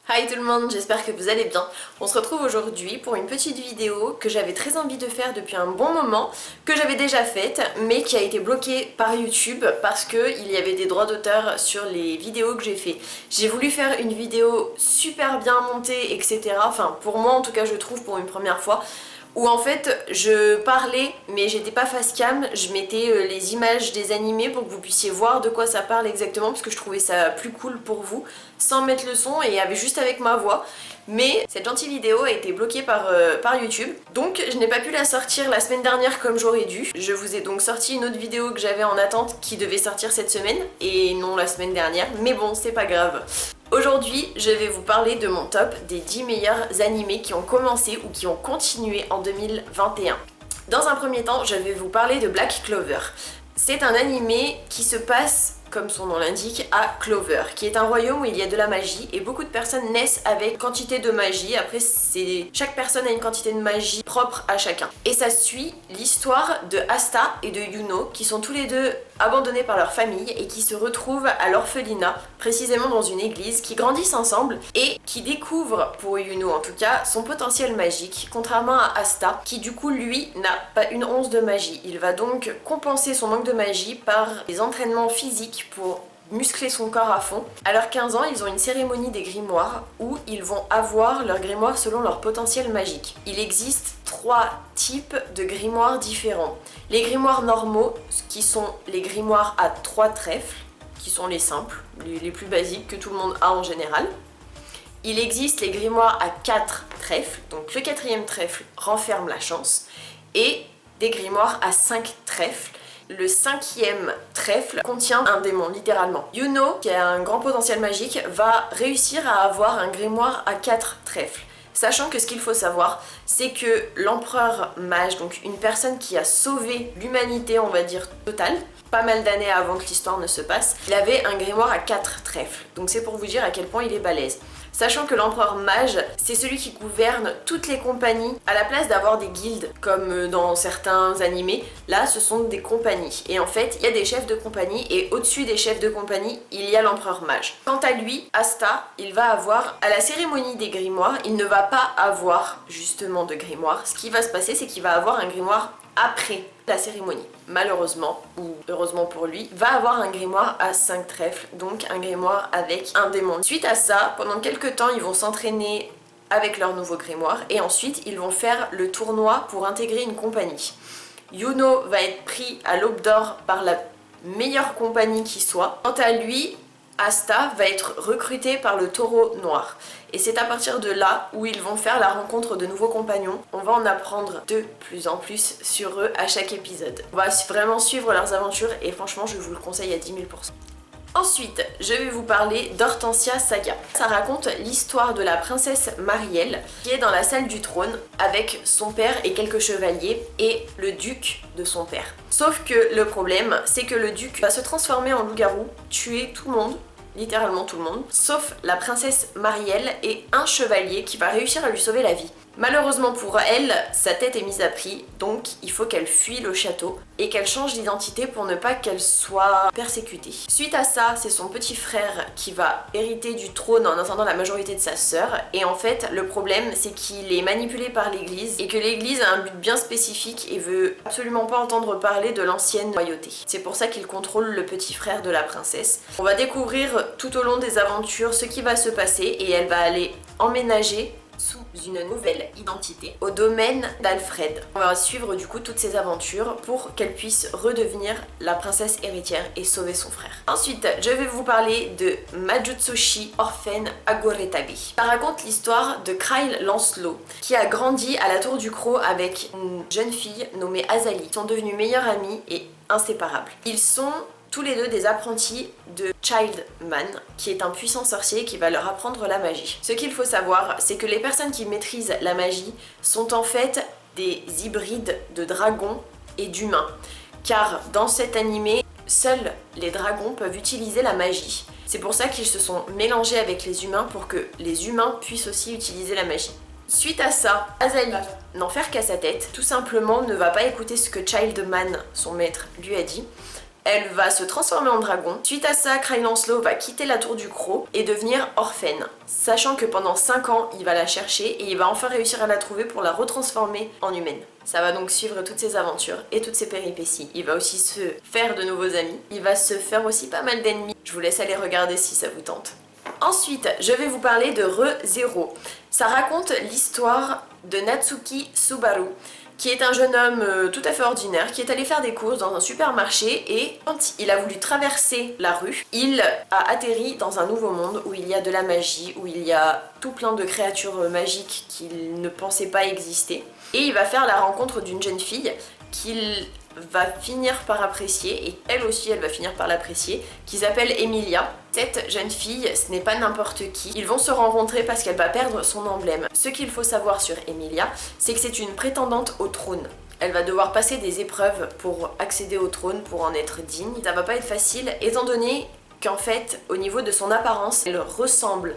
Hi tout le monde, j'espère que vous allez bien. On se retrouve aujourd'hui pour une petite vidéo que j'avais très envie de faire depuis un bon moment, que j'avais déjà faite, mais qui a été bloquée par YouTube parce qu'il y avait des droits d'auteur sur les vidéos que j'ai fait. J'ai voulu faire une vidéo super bien montée, etc. Enfin, pour moi en tout cas je trouve pour une première fois, où en fait je parlais mais j'étais pas face cam, je mettais les images des animés pour que vous puissiez voir de quoi ça parle exactement parce que je trouvais ça plus cool pour vous sans mettre le son et juste avec ma voix. Mais cette gentille vidéo a été bloquée par YouTube, donc je n'ai pas pu la sortir la semaine dernière comme j'aurais dû. Je vous ai donc sorti une autre vidéo que j'avais en attente qui devait sortir cette semaine et non la semaine dernière, mais bon c'est pas grave. Aujourd'hui, je vais vous parler de mon top des 10 meilleurs animés qui ont commencé ou qui ont continué en 2021. Dans un premier temps, je vais vous parler de Black Clover. C'est un animé qui se passe, comme son nom l'indique, à Clover, qui est un royaume où il y a de la magie et beaucoup de personnes naissent avec quantité de magie. Après, chaque personne a une quantité de magie propre à chacun. Et ça suit l'histoire de Asta et de Yuno, qui sont tous les deux abandonnés par leur famille et qui se retrouvent à l'orphelinat, précisément dans une église, qui grandissent ensemble et qui découvrent, pour Yuno en tout cas, son potentiel magique, contrairement à Asta, qui du coup lui n'a pas une once de magie. Il va donc compenser son manque de magie par des entraînements physiques pour muscler son corps à fond. À leurs 15 ans, ils ont une cérémonie des grimoires où ils vont avoir leur grimoire selon leur potentiel magique. Il existe 3 types de grimoires différents. Les grimoires normaux, qui sont les grimoires à 3 trèfles, qui sont les simples, les plus basiques que tout le monde a en général. Il existe les grimoires à 4 trèfles, donc le 4e trèfle renferme la chance, et des grimoires à 5 trèfles. Le 5e trèfle contient un démon, littéralement. Yuno, qui a un grand potentiel magique, va réussir à avoir un grimoire à 4 trèfles. Sachant que ce qu'il faut savoir, c'est que l'empereur mage, donc une personne qui a sauvé l'humanité, on va dire, totale, pas mal d'années avant que l'histoire ne se passe, il avait un grimoire à 4 trèfles. Donc c'est pour vous dire à quel point il est balèze. Sachant que l'empereur mage, c'est celui qui gouverne toutes les compagnies. À la place d'avoir des guildes, comme dans certains animés, là ce sont des compagnies. Et en fait, il y a des chefs de compagnie, et au-dessus des chefs de compagnie, il y a l'empereur mage. Quant à lui, Asta, il va avoir, à la cérémonie des grimoires, il ne va pas avoir justement de grimoire. Ce qui va se passer, c'est qu'il va avoir un grimoire après la cérémonie. Malheureusement, ou heureusement pour lui, va avoir un grimoire à 5 trèfles, donc un grimoire avec un démon. Suite à ça, pendant quelques temps, ils vont s'entraîner avec leur nouveau grimoire et ensuite ils vont faire le tournoi pour intégrer une compagnie. Yuno va être pris à l'Aube d'Or par la meilleure compagnie qui soit. Quant à lui, Asta va être recruté par le Taureau Noir. Et c'est à partir de là où ils vont faire la rencontre de nouveaux compagnons. On va en apprendre de plus en plus sur eux à chaque épisode. On va vraiment suivre leurs aventures et franchement je vous le conseille à 10 000%. Ensuite, je vais vous parler d'Hortensia Saga. Ça raconte l'histoire de la princesse Marielle qui est dans la salle du trône avec son père et quelques chevaliers et le duc de son père. Sauf que le problème, c'est que le duc va se transformer en loup-garou, tuer tout le monde, littéralement tout le monde, sauf la princesse Marielle et un chevalier qui va réussir à lui sauver la vie. Malheureusement pour elle, sa tête est mise à prix, donc il faut qu'elle fuit le château et qu'elle change d'identité pour ne pas qu'elle soit persécutée. Suite à ça, c'est son petit frère qui va hériter du trône en attendant la majorité de sa sœur, et en fait le problème c'est qu'il est manipulé par l'église et que l'église a un but bien spécifique et veut absolument pas entendre parler de l'ancienne royauté. C'est pour ça qu'il contrôle le petit frère de la princesse. On va découvrir tout au long des aventures ce qui va se passer et elle va aller emménager sous une nouvelle identité au domaine d'Alfred. On va suivre du coup toutes ses aventures pour qu'elle puisse redevenir la princesse héritière et sauver son frère. Ensuite, je vais vous parler de Majutsushi Orphan Agoretabi. Ça raconte l'histoire de Kyle Lancelot qui a grandi à la Tour du Croc avec une jeune fille nommée Azali. Ils sont devenus meilleurs amis et inséparables. Ils sont tous les deux des apprentis de Childman, qui est un puissant sorcier qui va leur apprendre la magie. Ce qu'il faut savoir, c'est que les personnes qui maîtrisent la magie sont en fait des hybrides de dragons et d'humains. Car dans cet animé, seuls les dragons peuvent utiliser la magie. C'est pour ça qu'ils se sont mélangés avec les humains pour que les humains puissent aussi utiliser la magie. Suite à ça, Azali, n'en faire qu'à sa tête, tout simplement ne va pas écouter ce que Childman, son maître, lui a dit, Elle va se transformer en dragon. Suite à ça, Cry Lancelot va quitter la tour du Croc et devenir orphelin, sachant que pendant 5 ans, il va la chercher et il va enfin réussir à la trouver pour la retransformer en humaine. Ça va donc suivre toutes ses aventures et toutes ses péripéties. Il va aussi se faire de nouveaux amis. Il va se faire aussi pas mal d'ennemis. Je vous laisse aller regarder si ça vous tente. Ensuite, je vais vous parler de Re:Zero. Ça raconte l'histoire de Natsuki Subaru, qui est un jeune homme tout à fait ordinaire, qui est allé faire des courses dans un supermarché et quand il a voulu traverser la rue, il a atterri dans un nouveau monde où il y a de la magie, où il y a tout plein de créatures magiques qu'il ne pensait pas exister. Et il va faire la rencontre d'une jeune fille qu'il va finir par apprécier, et elle aussi elle va finir par l'apprécier, qui s'appelle Emilia. Cette jeune fille, ce n'est pas n'importe qui. Ils vont se rencontrer parce qu'elle va perdre son emblème. Ce qu'il faut savoir sur Emilia, c'est que c'est une prétendante au trône. Elle va devoir passer des épreuves pour accéder au trône, pour en être digne. Ça va pas être facile, étant donné qu'en fait, au niveau de son apparence, elle ressemble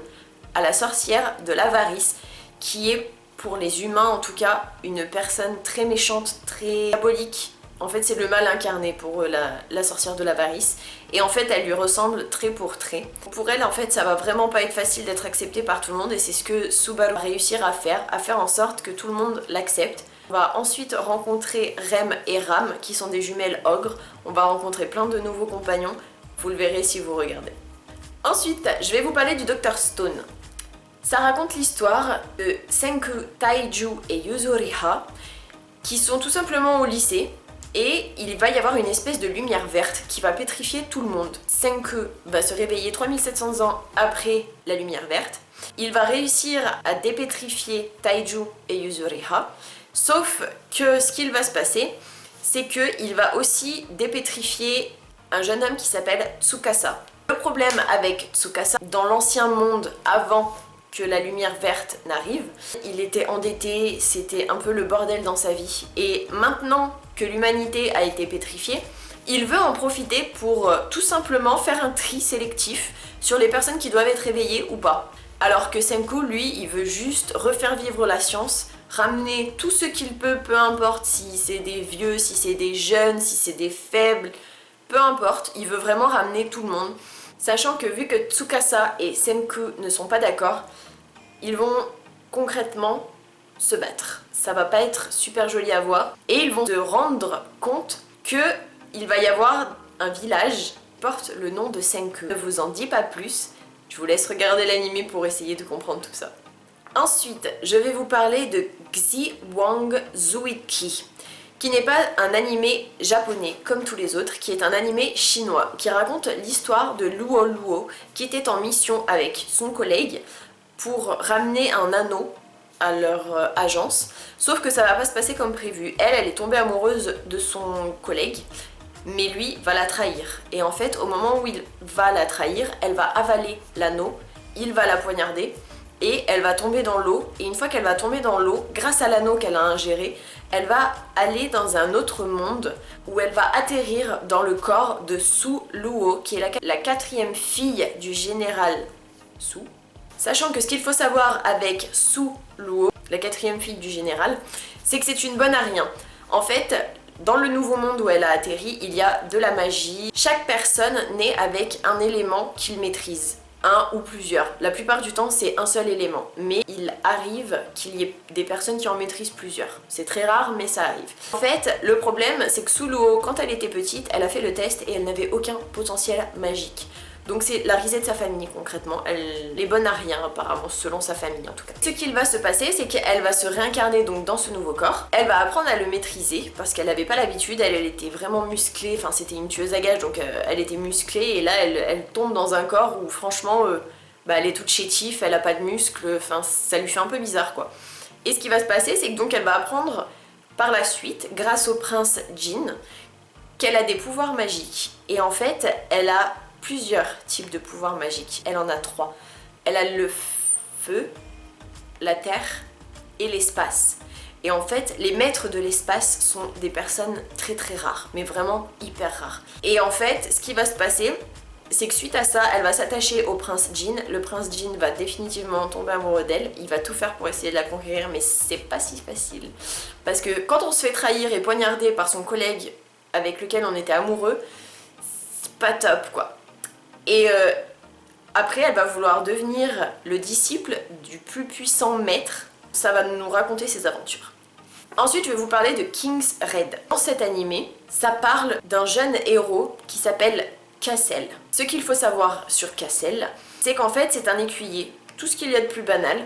à la sorcière de l'Avarice, qui est, pour les humains en tout cas, une personne très méchante, très diabolique. En fait, c'est le mal incarné pour la sorcière de l'Avarice. Et en fait, elle lui ressemble trait pour trait. Pour elle, en fait, ça va vraiment pas être facile d'être acceptée par tout le monde. Et c'est ce que Subaru va réussir à faire en sorte que tout le monde l'accepte. On va ensuite rencontrer Rem et Ram, qui sont des jumelles ogres. On va rencontrer plein de nouveaux compagnons. Vous le verrez si vous regardez. Ensuite, je vais vous parler du Dr Stone. Ça raconte l'histoire de Senku, Taiju et Yuzuriha, qui sont tout simplement au lycée. Et il va y avoir une espèce de lumière verte qui va pétrifier tout le monde. Senku va se réveiller 3700 ans après la lumière verte. Il va réussir à dépétrifier Taiju et Yuzuriha. Sauf que ce qu'il va se passer, c'est qu'il va aussi dépétrifier un jeune homme qui s'appelle Tsukasa. Le problème avec Tsukasa, dans l'ancien monde avant que la lumière verte n'arrive, il était endetté, c'était un peu le bordel dans sa vie. Et maintenant que l'humanité a été pétrifiée, il veut en profiter pour tout simplement faire un tri sélectif sur les personnes qui doivent être réveillées ou pas. Alors que Senku, lui, il veut juste refaire vivre la science, ramener tout ce qu'il peut, peu importe si c'est des vieux, si c'est des jeunes, si c'est des faibles, peu importe, il veut vraiment ramener tout le monde. Sachant que vu que Tsukasa et Senku ne sont pas d'accord, ils vont concrètement se battre. Ça va pas être super joli à voir. Et ils vont se rendre compte que il va y avoir un village qui porte le nom de Senku. Je ne vous en dis pas plus, je vous laisse regarder l'anime pour essayer de comprendre tout ça. Ensuite, je vais vous parler de Xiwang Zuiki, qui n'est pas un animé japonais comme tous les autres, qui est un animé chinois, qui raconte l'histoire de Luo Luo, qui était en mission avec son collègue pour ramener un anneau à leur agence, sauf que ça va pas se passer comme prévu. Elle est tombée amoureuse de son collègue, mais lui va la trahir. Et en fait, au moment où il va la trahir, elle va avaler l'anneau, il va la poignarder, et elle va tomber dans l'eau. Et une fois qu'elle va tomber dans l'eau, grâce à l'anneau qu'elle a ingéré, elle va aller dans un autre monde où elle va atterrir dans le corps de Su Luo, qui est la 4e fille du général Su. Sachant que ce qu'il faut savoir avec Su Luo, la 4e fille du général, c'est que c'est une bonne à rien. En fait, dans le nouveau monde où elle a atterri, il y a de la magie. Chaque personne naît avec un élément qu'il maîtrise. Un ou plusieurs. La plupart du temps, c'est un seul élément. Mais il arrive qu'il y ait des personnes qui en maîtrisent plusieurs. C'est très rare, mais ça arrive. En fait, le problème, c'est que Su Luo, quand elle était petite, elle a fait le test et elle n'avait aucun potentiel magique. Donc c'est la risée de sa famille concrètement, elle est bonne à rien apparemment, selon sa famille en tout cas. Ce qu'il va se passer, c'est qu'elle va se réincarner donc dans ce nouveau corps, elle va apprendre à le maîtriser parce qu'elle n'avait pas l'habitude, elle était vraiment musclée, enfin c'était une tueuse à gages donc elle était musclée et là elle tombe dans un corps où franchement elle est toute chétive, elle a pas de muscles, enfin ça lui fait un peu bizarre quoi. Et ce qui va se passer, c'est que donc elle va apprendre par la suite, grâce au prince Jin, qu'elle a des pouvoirs magiques. Et en fait, elle a plusieurs types de pouvoirs magiques. Elle en a 3. Elle a le feu, la terre et l'espace. Et en fait, les maîtres de l'espace sont des personnes très très rares, mais vraiment hyper rares. Et en fait, ce qui va se passer, c'est que suite à ça, elle va s'attacher au prince Jin. Le prince Jin va définitivement tomber amoureux d'elle. Il va tout faire pour essayer de la conquérir, mais c'est pas si facile. Parce que quand on se fait trahir et poignarder par son collègue avec lequel on était amoureux, pas top quoi. Et après elle va vouloir devenir le disciple du plus puissant maître. Ça va nous raconter ses aventures. Ensuite je vais vous parler de King's Raid. Dans cet animé, ça parle d'un jeune héros qui s'appelle Cassel. Ce qu'il faut savoir sur Cassel, c'est qu'en fait c'est un écuyer. Tout ce qu'il y a de plus banal,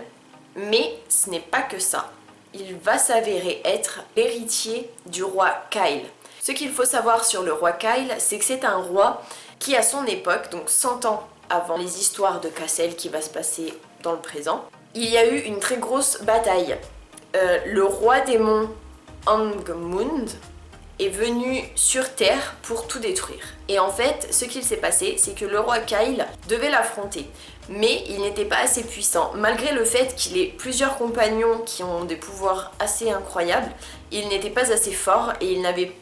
mais ce n'est pas que ça. Il va s'avérer être l'héritier du roi Kyle. Ce qu'il faut savoir sur le roi Kyle, c'est que c'est un roi qui à son époque, donc 100 ans avant les histoires de Cassel qui va se passer dans le présent, il y a eu une très grosse bataille. Le roi démon Angmund est venu sur Terre pour tout détruire. Et en fait, ce qu'il s'est passé, c'est que le roi Kyle devait l'affronter. Mais il n'était pas assez puissant. Malgré le fait qu'il ait plusieurs compagnons qui ont des pouvoirs assez incroyables, il n'était pas assez fort et il n'avait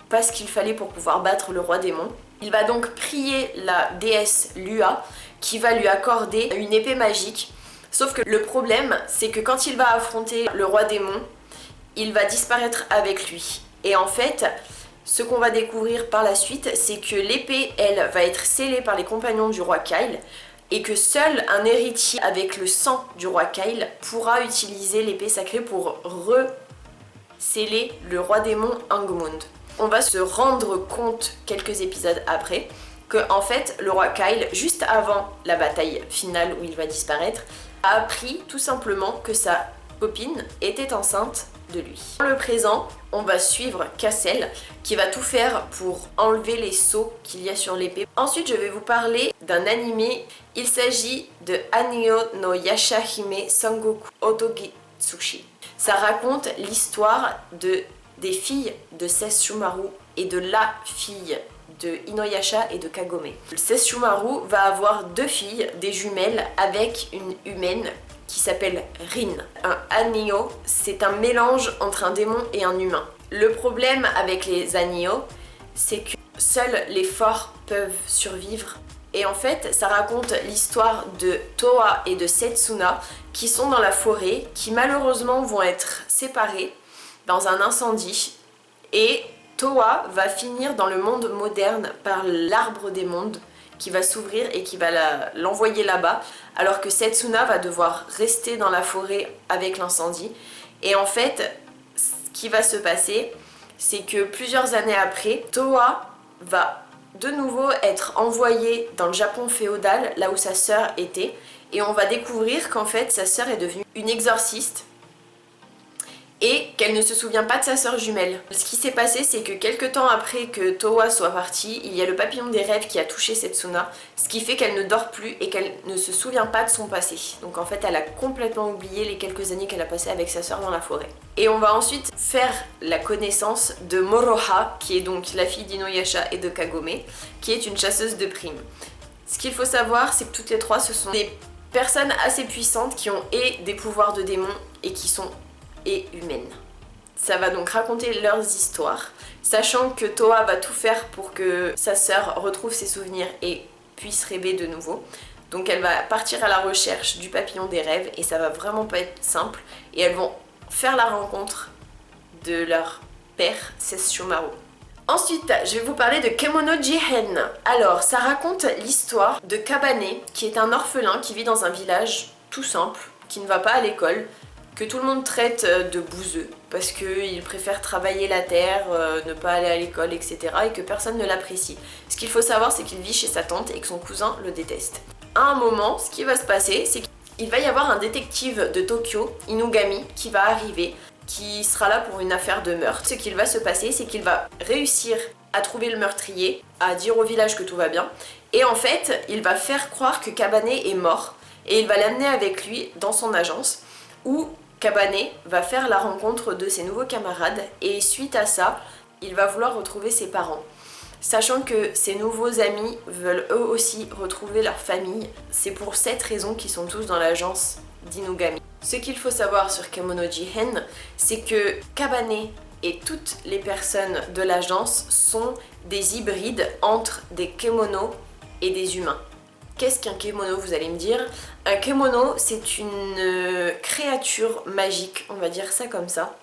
pas ce qu'il fallait pour pouvoir battre le roi démon. Il va donc prier la déesse Lua qui va lui accorder une épée magique. Sauf que le problème, c'est que quand il va affronter le roi démon, il va disparaître avec lui. Et en fait, ce qu'on va découvrir par la suite, c'est que l'épée, elle, va être scellée par les compagnons du roi Kyle et que seul un héritier avec le sang du roi Kyle pourra utiliser l'épée sacrée pour re-sceller le roi démon Angmund. On va se rendre compte quelques épisodes après que en fait le roi Kyle, juste avant la bataille finale où il va disparaître, a appris tout simplement que sa copine était enceinte de lui. Dans le présent, on va suivre Cassel qui va tout faire pour enlever les sceaux qu'il y a sur l'épée. Ensuite, je vais vous parler d'un animé. Il s'agit de Hanyo no Yashahime Sangoku Otogitsushi. Ça raconte l'histoire des filles de Sesshomaru et de la fille de Inuyasha et de Kagome. Sesshomaru va avoir deux filles, des jumelles, avec une humaine qui s'appelle Rin. Un Hanyo, c'est un mélange entre un démon et un humain. Le problème avec les Hanyo, c'est que seuls les forts peuvent survivre. Et en fait, ça raconte l'histoire de Towa et de Setsuna qui sont dans la forêt, qui malheureusement vont être séparés dans un incendie. Et Towa va finir dans le monde moderne par l'arbre des mondes qui va s'ouvrir et qui va l'envoyer là-bas, alors que Setsuna va devoir rester dans la forêt avec l'incendie. Et en fait, ce qui va se passer, c'est que plusieurs années après, Towa va de nouveau être envoyée dans le Japon féodal, là où sa sœur était, et on va découvrir qu'en fait sa sœur est devenue une exorciste et qu'elle ne se souvient pas de sa sœur jumelle. Ce qui s'est passé, c'est que quelques temps après que Towa soit partie, il y a le papillon des rêves qui a touché Setsuna, ce qui fait qu'elle ne dort plus et qu'elle ne se souvient pas de son passé. Donc en fait, elle a complètement oublié les quelques années qu'elle a passées avec sa sœur dans la forêt. Et on va ensuite faire la connaissance de Moroha, qui est donc la fille d'Inuyasha et de Kagome, qui est une chasseuse de primes. Ce qu'il faut savoir, c'est que toutes les trois, ce sont des personnes assez puissantes qui ont des pouvoirs de démons et qui sont humaines. Ça va donc raconter leurs histoires, sachant que Towa va tout faire pour que sa sœur retrouve ses souvenirs et puisse rêver de nouveau. Donc elle va partir à la recherche du papillon des rêves et ça va vraiment pas être simple. Et elles vont faire la rencontre de leur père, Sesshomaru. Ensuite, je vais vous parler de Kemono Jihen. Alors, ça raconte l'histoire de Kabane, qui est un orphelin qui vit dans un village tout simple, qui ne va pas à l'école, que tout le monde traite de bouseux parce qu'il préfère travailler la terre, ne pas aller à l'école, etc. et que personne ne l'apprécie. Ce qu'il faut savoir, c'est qu'il vit chez sa tante et que son cousin le déteste. À un moment, ce qui va se passer, c'est qu'il va y avoir un détective de Tokyo, Inugami, qui va arriver, qui sera là pour une affaire de meurtre. Ce qu'il va se passer, c'est qu'il va réussir à trouver le meurtrier, à dire au village que tout va bien, et en fait, il va faire croire que Kabane est mort, et il va l'amener avec lui dans son agence, où Kabane va faire la rencontre de ses nouveaux camarades et suite à ça, il va vouloir retrouver ses parents. Sachant que ses nouveaux amis veulent eux aussi retrouver leur famille, c'est pour cette raison qu'ils sont tous dans l'agence d'Inugami. Ce qu'il faut savoir sur Kemono Jihen, c'est que Kabane et toutes les personnes de l'agence sont des hybrides entre des kemonos et des humains. Qu'est-ce qu'un kemono, vous allez me dire? Un kemono, c'est une créature magique, on va dire ça comme ça,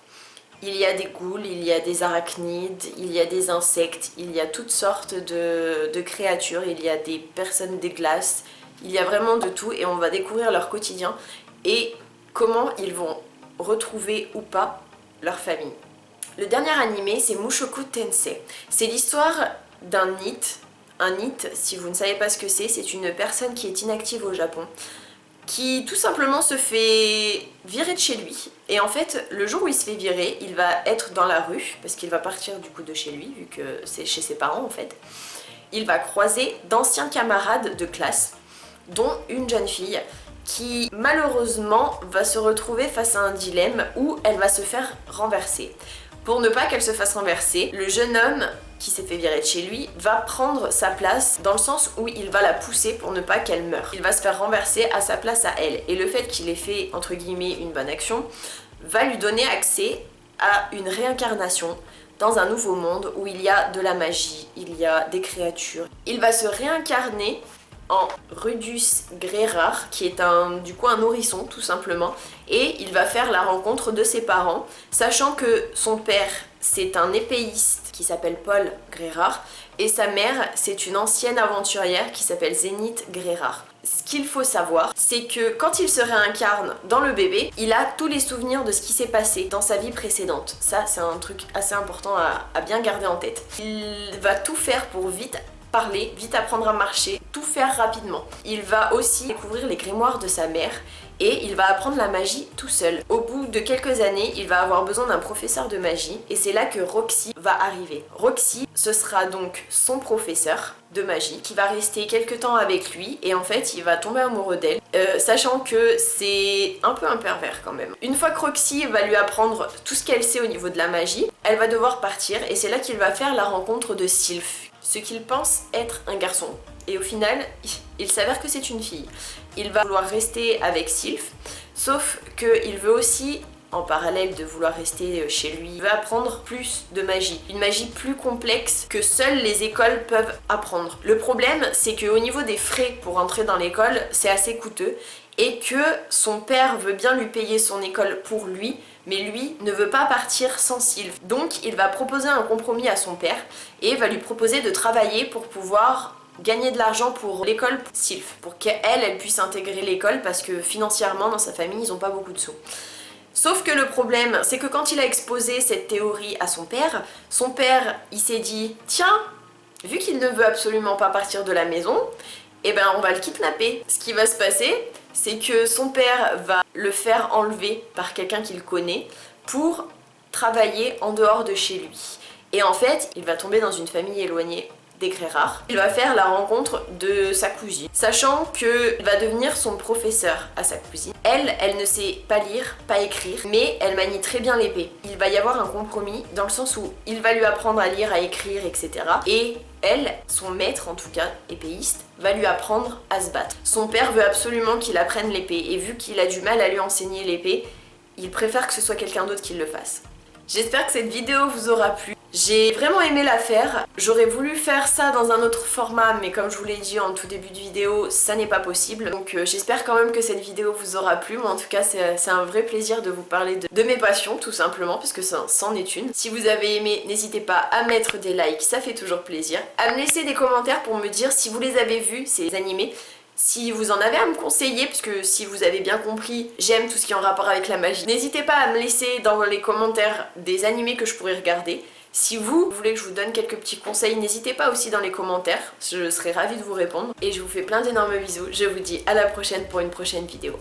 Il y a des ghouls, il y a des arachnides, il y a des insectes, il y a toutes sortes de créatures, il y a des personnes des glaces, il y a vraiment de tout et on va découvrir leur quotidien et comment ils vont retrouver ou pas leur famille. Le dernier animé, c'est Mushoku Tensei. C'est l'histoire d'un NEET. Un NEET, si vous ne savez pas ce que c'est une personne qui est inactive au Japon, qui tout simplement se fait virer de chez lui. Et en fait, le jour où il se fait virer, il va être dans la rue, parce qu'il va partir du coup de chez lui, vu que c'est chez ses parents en fait. Il va croiser d'anciens camarades de classe, dont une jeune fille, qui malheureusement va se retrouver face à un dilemme où elle va se faire renverser. Pour ne pas qu'elle se fasse renverser, le jeune homme qui s'est fait virer de chez lui va prendre sa place dans le sens où il va la pousser pour ne pas qu'elle meure. Il va se faire renverser à sa place à elle. Et le fait qu'il ait fait, entre guillemets, une bonne action, va lui donner accès à une réincarnation dans un nouveau monde où il y a de la magie, il y a des créatures. Il va se réincarner en Rudus Grérar, qui est du coup un nourrisson tout simplement, et il va faire la rencontre de ses parents, sachant que son père c'est un épéiste qui s'appelle Paul Grérar, et sa mère c'est une ancienne aventurière qui s'appelle Zénith Grérar. Ce qu'il faut savoir, c'est que quand il se réincarne dans le bébé, il a tous les souvenirs de ce qui s'est passé dans sa vie précédente. Ça c'est un truc assez important à bien garder en tête. Il va tout faire pour vite parler, vite apprendre à marcher, tout faire rapidement. Il va aussi découvrir les grimoires de sa mère et il va apprendre la magie tout seul. Au bout de quelques années, il va avoir besoin d'un professeur de magie et c'est là que Roxy va arriver. Roxy, ce sera donc son professeur de magie qui va rester quelques temps avec lui et en fait il va tomber amoureux d'elle, sachant que c'est un peu un pervers quand même. Une fois que Roxy va lui apprendre tout ce qu'elle sait au niveau de la magie, elle va devoir partir et c'est là qu'il va faire la rencontre de Sylph, ce qu'il pense être un garçon. Et au final, il s'avère que c'est une fille. Il va vouloir rester avec Sylph, sauf qu'il veut aussi, en parallèle de vouloir rester chez lui, il veut apprendre plus de magie. Une magie plus complexe que seules les écoles peuvent apprendre. Le problème, c'est qu'au niveau des frais pour entrer dans l'école, c'est assez coûteux et que son père veut bien lui payer son école pour lui, mais lui ne veut pas partir sans Sylph. Donc il va proposer un compromis à son père et va lui proposer de travailler pour pouvoir gagner de l'argent pour l'école pour Sylph, pour qu'elle puisse intégrer l'école parce que financièrement dans sa famille ils n'ont pas beaucoup de sous. Sauf que le problème c'est que quand il a exposé cette théorie à son père il s'est dit tiens, vu qu'il ne veut absolument pas partir de la maison, eh ben on va le kidnapper. Ce qui va se passer, c'est que son père va le faire enlever par quelqu'un qu'il connaît pour travailler en dehors de chez lui. Et en fait, il va tomber dans une famille éloignée des Grérar. Il va faire la rencontre de sa cousine, sachant qu'il va devenir son professeur à sa cousine. Elle ne sait pas lire, pas écrire, mais elle manie très bien l'épée. Il va y avoir un compromis dans le sens où il va lui apprendre à lire, à écrire, etc. Et elle, son maître en tout cas, épéiste, va lui apprendre à se battre. Son père veut absolument qu'il apprenne l'épée et vu qu'il a du mal à lui enseigner l'épée, il préfère que ce soit quelqu'un d'autre qui le fasse. J'espère que cette vidéo vous aura plu. J'ai vraiment aimé la faire. J'aurais voulu faire ça dans un autre format, mais comme je vous l'ai dit en tout début de vidéo, ça n'est pas possible. Donc j'espère quand même que cette vidéo vous aura plu. Moi en tout cas, c'est un vrai plaisir de vous parler de mes passions, tout simplement, parce que ça c'en est une. Si vous avez aimé, n'hésitez pas à mettre des likes, ça fait toujours plaisir. À me laisser des commentaires pour me dire si vous les avez vus, ces animés. Si vous en avez à me conseiller, parce que si vous avez bien compris, j'aime tout ce qui est en rapport avec la magie. N'hésitez pas à me laisser dans les commentaires des animés que je pourrais regarder. Si vous voulez que je vous donne quelques petits conseils, n'hésitez pas aussi dans les commentaires, je serai ravie de vous répondre. Et je vous fais plein d'énormes bisous, je vous dis à la prochaine pour une prochaine vidéo.